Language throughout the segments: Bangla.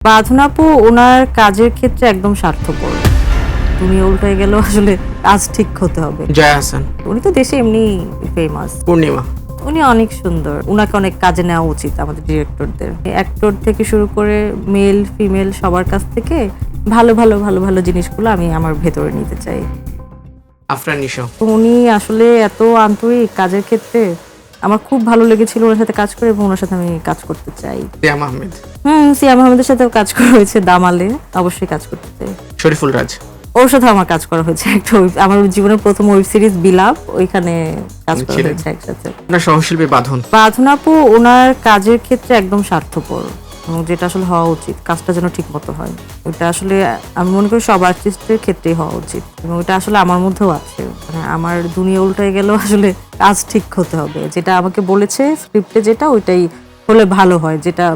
বাঁধন আপু ওনার কাজের ক্ষেত্রে একদম স্বার্থপর। দুনিয়া উল্টায় গেল, আসলে কাজ ঠিক হতে হবে। জয়া হাসান, উনি তো দেশে এমনি ফেমাস। পূর্ণিমা, উনি অনেক সুন্দর, উনাকে অনেক কাজে নেওয়া উচিত আমাদের ডিরেক্টরদের। অ্যাক্টর থেকে শুরু করে মেল ফিমেল সবার কাছ থেকে ভালো ভালো ভালো ভালো জিনিসগুলো আমি আমার ভেতরে নিতে চাই। আফরান নিশো, তো উনি আসলে এত আন্তরিক কাজের ক্ষেত্রে, আমার খুব ভালো লেগেছিল ওনার সাথে কাজ করে এবং ওনার সাথে আমি কাজ করতে চাই। সিয়াম আহমেদ, সিয়াম আহমেদের সাথেও কাজ করা হয়েছে দামালে, অবশ্যই কাজ করতে চাই। শরীফুল রাজ, ওর সাথে আমার কাজ করা হয়েছে একটা আমার জীবনের প্রথম ওয়েব সিরিজ বিলাপ, ওইখানে কাজ করা ছিলেন। হয়েছে একসাথে। আপনার সহশিল্পী বাঁধন, বাঁধন আপু ওনার কাজের ক্ষেত্রে একদম স্বার্থপর, এবং যেটা আসলে হওয়া উচিত, কাজটা যেন ঠিক মতো হয়। ওটা আসলে আমি মনে করি সব আর্টিস্টের ক্ষেত্রেই হওয়া উচিত, এবং ওটা আসলে আমার মধ্যেও আছে। মানে আমার দুনিয়া উল্টায় গেল, আসলে কাজ ঠিক হতে হবে। যেটা আমাকে বলেছে স্ক্রিপ্টে, যেটা ওইটাই হলে ভালো হয়। যেটা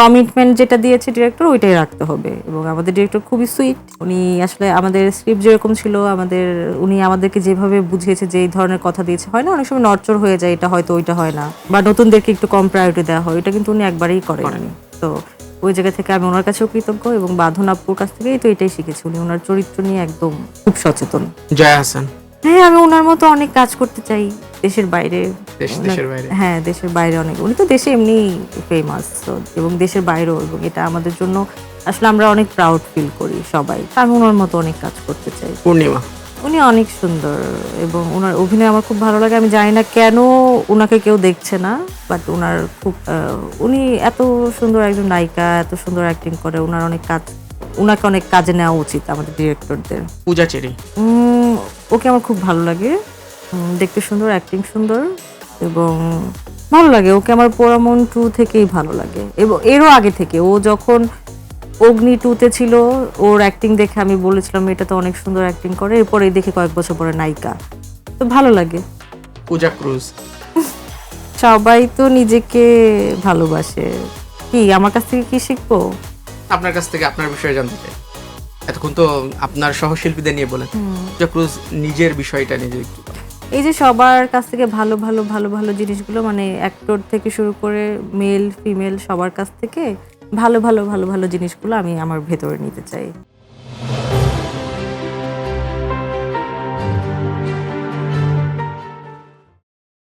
কমিটমেন্ট যেটা দিয়েছে ডিরেক্টর, ওইটাই রাখতে হবে। এবং আমাদের ডিরেক্টর খুবই সুইট। উনি আসলে আমাদের স্ক্রিপ্ট যেরকম ছিল, উনি আমাদেরকে যেভাবে বুঝিয়েছে, যে এই ধরনের কথা দিয়েছে, হয় না অনেক সময় নড়চড় হয়ে যায়, এটা হয়তো ওইটা হয় না, বা নতুনদেরকে একটু কম প্রায়োরিটি দেওয়া হয়, এটা কিন্তু উনি একবারেই করেননি। তো ওই জায়গা থেকে আমি ওনার কাছেও কৃতজ্ঞ, এবং বাঁধন আপুর কাছ থেকেই তো এটাই শিখেছি। উনি ওনার চরিত্র নিয়ে একদম খুব সচেতন। জয়া হাসান, হ্যাঁ, আমি ওনার মতো অনেক কাজ করতে চাই দেশের বাইরে। দেশের বাইরে। হ্যাঁ, দেশের বাইরে অনেক। উনি তো দেশে এমনি ফেমাস, এবং দেশের বাইরেও, এবং এটা আমাদের জন্য আসলে আমরা অনেক প্রাউড ফিল করি সবাই। আমি ওনার মতো অনেক কাজ করতে চাই। পূর্ণিমা, উনি অনেক সুন্দর, এবং ওনার অভিনয় আমার খুব ভালো লাগে। আমি জানি না কেন ওনাকে কেউ দেখছে না, বাট ওনার খুব উনি এত সুন্দর একজন নায়িকা, এত সুন্দর অ্যাক্টিং করে। ওনাকে অনেক কাজে নেওয়া উচিত আমাদের ডিরেক্টরদের। পূজা চেরি, ওকে আমার খুব ভালো লাগে, দেখতে সুন্দর, অ্যাক্টিং সুন্দর, এবং ভালো লাগে ওকে। আমার পোড়ামন 2 থেকেই ভালো লাগে, এবং এরও আগে থেকে। ও যখন অগ্নি 2-তে ছিল, ওর অ্যাক্টিং দেখে আমি বলেছিলাম এটা তো অনেক সুন্দর অ্যাক্টিং করে। এরপরে দেখে কয়েক বছর পরে নায়িকা, তো ভালো লাগে। পূজা ক্রুজ, সবাই তো নিজেকে ভালোবাসে। কি আমার কাছ থেকে কি শিখবো? আপনার কাছ থেকে আপনার বিষয়ে জানতে চাই। এতক্ষণ তো আপনার সহশিল্পীদের নিয়ে বলেন, পূজা ক্রুজ নিজের বিষয়টা নিজে একটু বলেন। এই যে সবার কাছ থেকে ভালো ভালো ভালো ভালো জিনিসগুলো, মানে অ্যাক্টর থেকে শুরু করে মেল ফিমেল সবার কাছ থেকে ভালো ভালো ভালো ভালো জিনিসগুলো আমি আমার ভেতরে নিতে চাই।